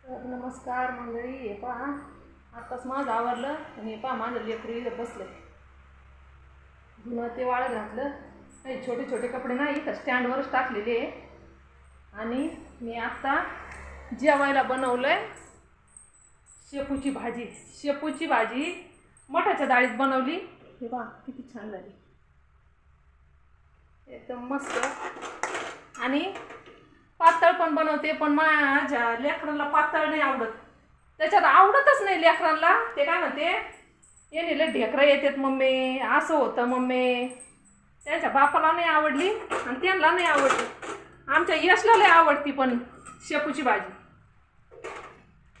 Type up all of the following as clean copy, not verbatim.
तर नमस्कार मंडळी. हे पहा, आत्ताच माझं आवरलं आणि हे पहा माझं लेकरू इथं बसलं. धुणं ते वाळत घातलं. काही छोटे छोटे कपडे नाही तर स्टँडवरच टाकलेले आहे. आणि मी आत्ता जेवायला बनवलंय शेपूची भाजी. शेपूची भाजी मठाच्या डाळीत बनवली. हे पहा किती छान झाली, एकदम मस्त. आणि पातळ पण बनवते, पण माझ्या लेकरांना पातळ नाही आवडत. त्याच्यात आवडतच नाही लेकरांना. ते काय म्हणते, येणे लय ढेकरं येतात मम्मी, असं होतं मम्मी. त्यांच्या बापाला नाही आवडली आणि त्यांना नाही आवडली. आमच्या यशला लय आवडती पण शेपूची भाजी.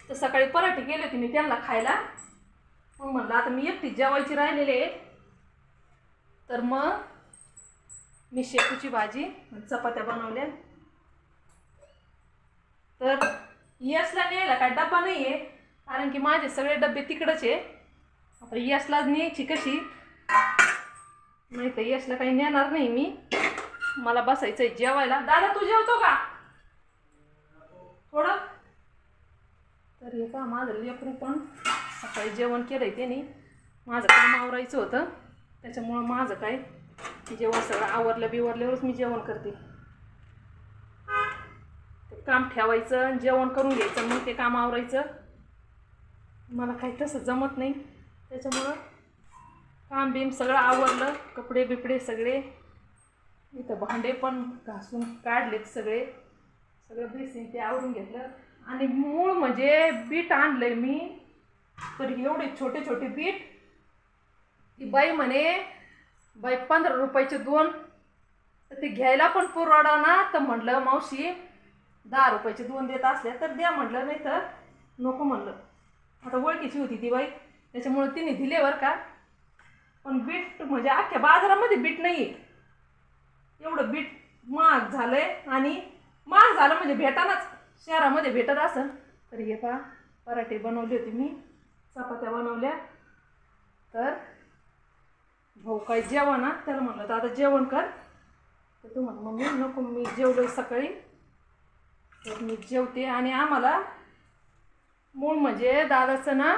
तर सकाळी पराठे केले होते मी त्यांना खायला. मग म्हणलं आता मी एकटी जेवायची राहिलेले, तर मग मी शेपूची भाजी चपात्या बनवल्या. तर यशला न्यायला काय डब्बा नाही आहे, कारण की माझे सगळे डबे तिकडंच आहे. आता यशला न्यायची कशी, नाही तर यशला काही नेणार नाही मी. मला बसायचं आहे जेवायला. दादा तू जेवतो का थोडं? तर हे पहा माझं लेकरू पण सकाळी जेवण केलं आहे त्याने. माझं काम आवरायचं होतं, त्याच्यामुळं माझं काय जेवण सगळं आवरलं बिवरल्यावरच मी जेवण करते. काम ठेवायचं, जेवण करून घ्यायचं, मग ते काम आवरायचं. मला काही तसं जमत नाही, त्याच्यामुळं काम बीम सगळं आवरलं. कपडे बिपडे सगळे इथं, भांडे पण घासून काढलेत सगळे. सगळं बेसिन ते आवरून घेतलं. आणि मूळ म्हणजे बीट आणलंय मी. तर एवढे छोटे छोटे बीट. ती बाई म्हणे बाई 15 रुपयाचे 2. तर ते घ्यायला पण पुरवडा ना. तर म्हटलं मावशी 10 रुपयाचे 2 देत असल्या तर द्या म्हटलं, नाही तर नको म्हणलं. आता ओळखीची होती ती बाई, त्याच्यामुळे तिने दिले बरं का. पण बीट म्हणजे अख्ख्या बाजारामध्ये बीट नाही आहे. एवढं बीट महाग झालंय. आणि महाग झालं म्हणजे भेटानाच, शहरामध्ये भेटत असेल. तर हे पहा पराठे बनवले होते मी, चपात्या बनवल्या. तर भाऊ काय जेवण, त्याला म्हणलं तर आता जेवण कर. तर तू म्हण मम्मी नको, मी जेवलोय सकाळी. तर मी जेवते. आणि आम्हाला मूळ म्हणजे दादाचं ना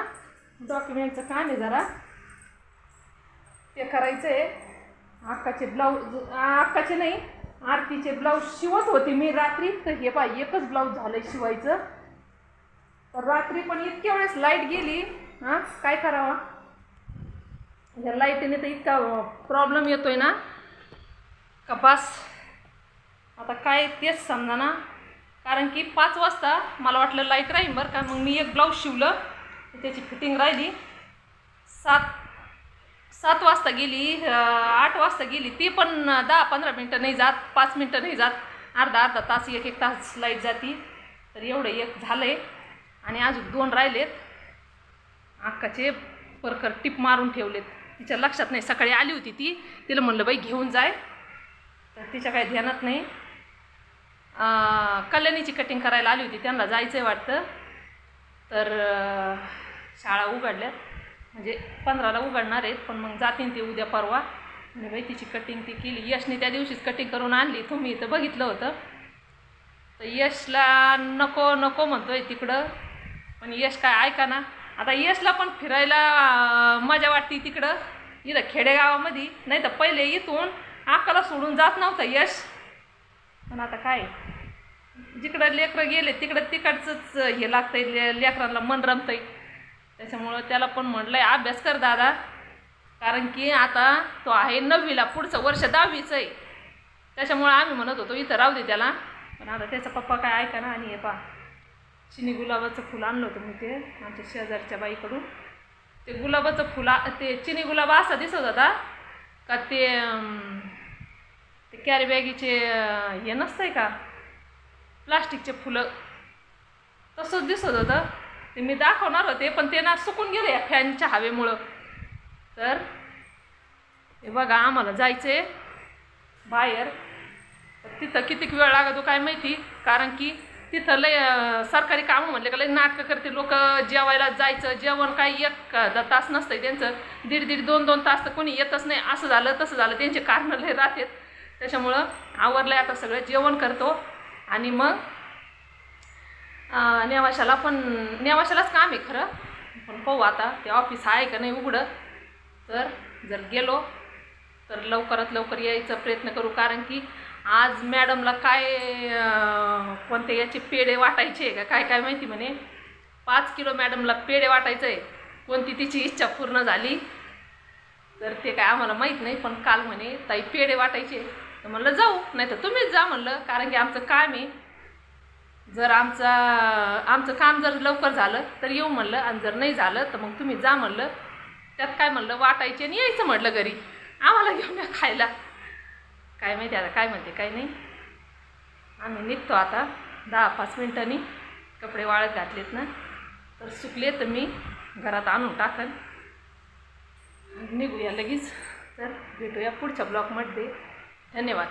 डॉक्युमेंटचं काम आहे जरा, ते करायचं आहे. अक्काचे ब्लाऊज, अक्काचे नाही आरतीचे ब्लाऊज शिवत होते मी रात्री. तर हे पहा एकच ब्लाऊज झालंय शिवायचं. तर रात्री पण इतक्या वेळेस लाईट गेली. काय करावा, ह्या लाईटीने तर इतका प्रॉब्लेम येतोय ना कपास. आता काय तेच समजा ना. कारण की 5 वाजता मला वाटलं लाईट राहील बरं का. मग मी एक ब्लाऊज शिवलं, त्याची फिटिंग राहिली. 7 वाजता गेली, 8 वाजता गेली. ती पण 10-15 मिनटं नाही जात, 5 मिनटं नाही जात, अर्धा तास, एक तास लाईट जाती. तर एवढं एक झालंय. आणि अजून 2 राहिलेत. अक्काचे परकर टिप मारून ठेवलेत, तिच्या लक्षात नाही. सकाळी आली होती ती, तिला म्हणलं बाई घेऊन जाय, तर तिच्या काही ध्यानात नाही. कल्याणीची कटिंग करायला आली होती, त्यांना जायचं आहे वाटतं. तर शाळा उघडल्यात, म्हणजे 15ला उघडणार आहेत. पण मग जातील ते उद्या परवा. आणि बाई तिची कटिंग ती केली. यशने त्या दिवशीच कटिंग करून आणली, तुम्ही इथं बघितलं होतं. तर यशला नको नको म्हणतोय तिकडं, पण यश काय ऐका ना. आता यशला पण फिरायला मजा वाटते तिकडं, इथं खेडेगावामध्ये. नाही तर पहिले इथून अक्काला सोडून जात नव्हतं यश. पण आता काय, जिकडं लेकरं गेले तिकडं तिकडचंच हे लागतंय, लेकरांना मन रमतंय. त्याच्यामुळं त्याला पण म्हटलंय अभ्यास कर दादा, कारण की आता तो आहे 9वीला, पुढचं वर्ष 10वीचं आहे. त्याच्यामुळं आम्ही म्हणत होतो इथं राहू दे त्याला. पण आता त्याचा पप्पा काय ऐका ना. आणि हे पहा चिनी गुलाबाचं फुल आणलं होतं मी, ते आमच्या शेजारच्या बाईकडून. ते गुलाबाचं फुला, ते चिनी गुलाब असा दिसत होता का, ते कॅरी बॅगीचे हे नसतंय का प्लास्टिकचे फुलं, तसंच दिसत होतं. ते मी दाखवणार होते, पण ते ना सुकून गेले या फॅनच्या हवेमुळं. तर हे बघा आम्हाला जायचं आहे बाहेर. तिथं किती वेळ लागतो काय माहिती, कारण की तिथं लय सरकारी कामं म्हणले का लय नाटकं करते लोक. जेवायला जायचं, जेवण काही 1 तास नसतंय त्यांचं, 1.5-1.5, 2-2 तास तर कोणी येतच नाही. असं झालं तसं झालं, त्यांचे कारणं लय राहतात. त्याच्यामुळं आवरलंय आता सगळं, जेवण करतो आणि मग नेवाशालाच काम आहे खरं, पण पाहू आता ते ऑफिस आहे का नाही उघडं. तर जर गेलो तर लवकरात लवकर यायचा प्रयत्न करू, कारण की आज मॅडमला काय कोणते याचे पेढे वाटायचे का काय काय माहिती म्हणे. 5 किलो मॅडमला पेढे वाटायचं आहे. कोणती तिची इच्छा पूर्ण झाली तर ते काय आम्हाला माहीत नाही, पण काल म्हणे ताई पेढे वाटायचे. तर म्हणलं जाऊ, नाही तर तुम्हीच जा म्हणलं, कारण की आमचं काम आहे. जर आमचं काम जर लवकर झालं तर येऊ म्हणलं, आणि जर नाही झालं तर मग तुम्ही जा म्हणलं. त्यात काय म्हणलं वाटायचे आणि यायचं म्हटलं घरी, आम्हाला घेऊन या खायला. काय माहिती आता काय म्हणते काय नाही. आम्ही निघतो आता 10-5 मिनिटांनी. कपडे वाळत घातलेत ना, तर सुकले तर मी घरात आणून टाकन, निघूया लगेच. तर भेटूया पुढच्या ब्लॉगमध्ये. धन्यवाद.